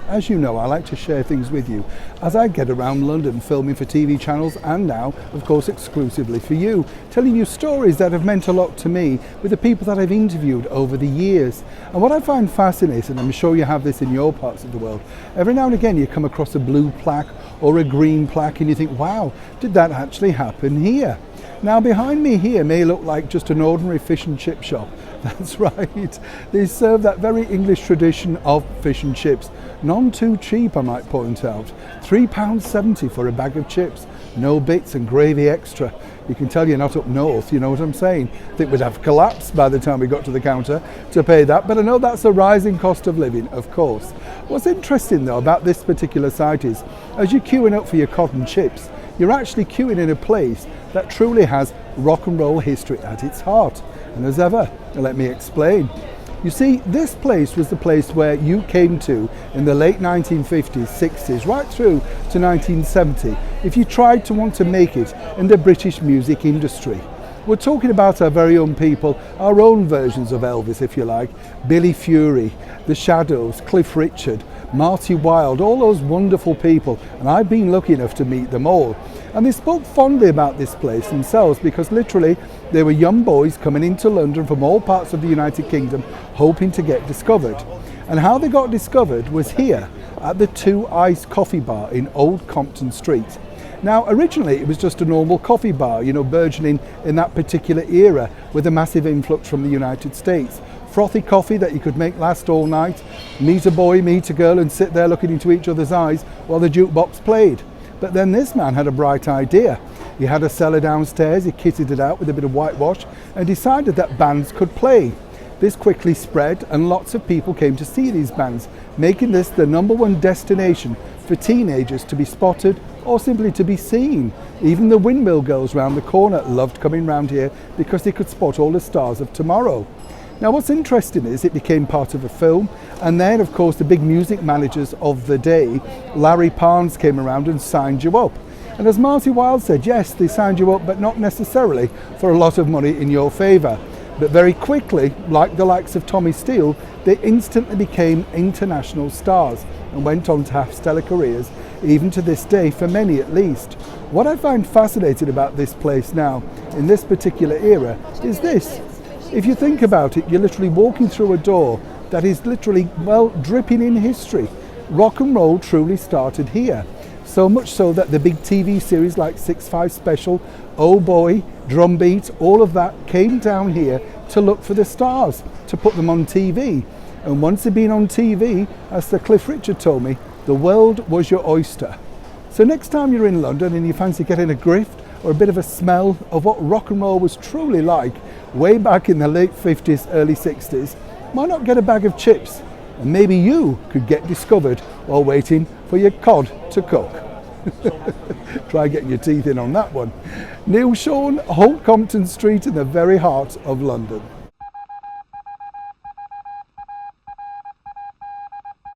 As you know, I like to share things with you as I get around London filming for TV channels and now, of course, exclusively for you, telling you stories that have meant a lot to me with the people that I've interviewed over the years. And what I find fascinating, I'm sure you have this in your parts of the world, every now and again you come across a blue plaque or a green plaque and you think, wow, did that actually happen here? Now behind me here may look like just an ordinary fish and chip shop. That's right, they serve that very English tradition of fish and chips. None too cheap, I might point out. £3.70 for a bag of chips. No bits and gravy extra. You can tell you're not up north, you know what I'm saying. I think we'd have collapsed by the time we got to the counter to pay that, but I know that's a rising cost of living, of course. What's interesting though about this particular site is, as you're queuing up for your cotton chips, you're actually queuing in a place that truly has rock and roll history at its heart. And as ever, let me explain. You see, this place was the place where you came to in the late 1950s, 60s, right through to 1970, if you tried to want to make it in the British music industry. We're talking about our very own people, our own versions of Elvis, if you like, Billy Fury, The Shadows, Cliff Richard, Marty Wilde, all those wonderful people, and I've been lucky enough to meet them all. And they spoke fondly about this place themselves because literally they were young boys coming into London from all parts of the United Kingdom hoping to get discovered. And how they got discovered was here at the Two Eyes Coffee Bar in Old Compton Street. Now originally it was just a normal coffee bar, you know, burgeoning in that particular era with a massive influx from the United States. Frothy coffee that you could make last all night, meet a boy, meet a girl and sit there looking into each other's eyes while the jukebox played. But then this man had a bright idea. He had a cellar downstairs, he kitted it out with a bit of whitewash and decided that bands could play. This quickly spread and lots of people came to see these bands, making this the #1 destination for teenagers to be spotted or simply to be seen. Even the Windmill Girls round the corner loved coming round here because they could spot all the stars of tomorrow. Now what's interesting is it became part of a film, and then of course the big music managers of the day, Larry Parnes, came around and signed you up. And as Marty Wilde said, yes, they signed you up, but not necessarily for a lot of money in your favour. But very quickly, like the likes of Tommy Steele, they instantly became international stars and went on to have stellar careers, even to this day, for many at least. What I find fascinating about this place now, in this particular era, is this. If you think about it, you're literally walking through a door that is literally, well, dripping in history. Rock and roll truly started here. So much so that the big TV series like 6-5 Special, Oh Boy, Drumbeat, all of that came down here to look for the stars, to put them on TV. And once they'd been on TV, as Sir Cliff Richard told me, the world was your oyster. So next time you're in London and you fancy getting a grift or a bit of a smell of what rock and roll was truly like way back in the late 50s, early 60s, why not get a bag of chips? And maybe you could get discovered while waiting for your cod to cook. Try getting your teeth in on that one. Neil Sean, Old Compton Street in the very heart of London.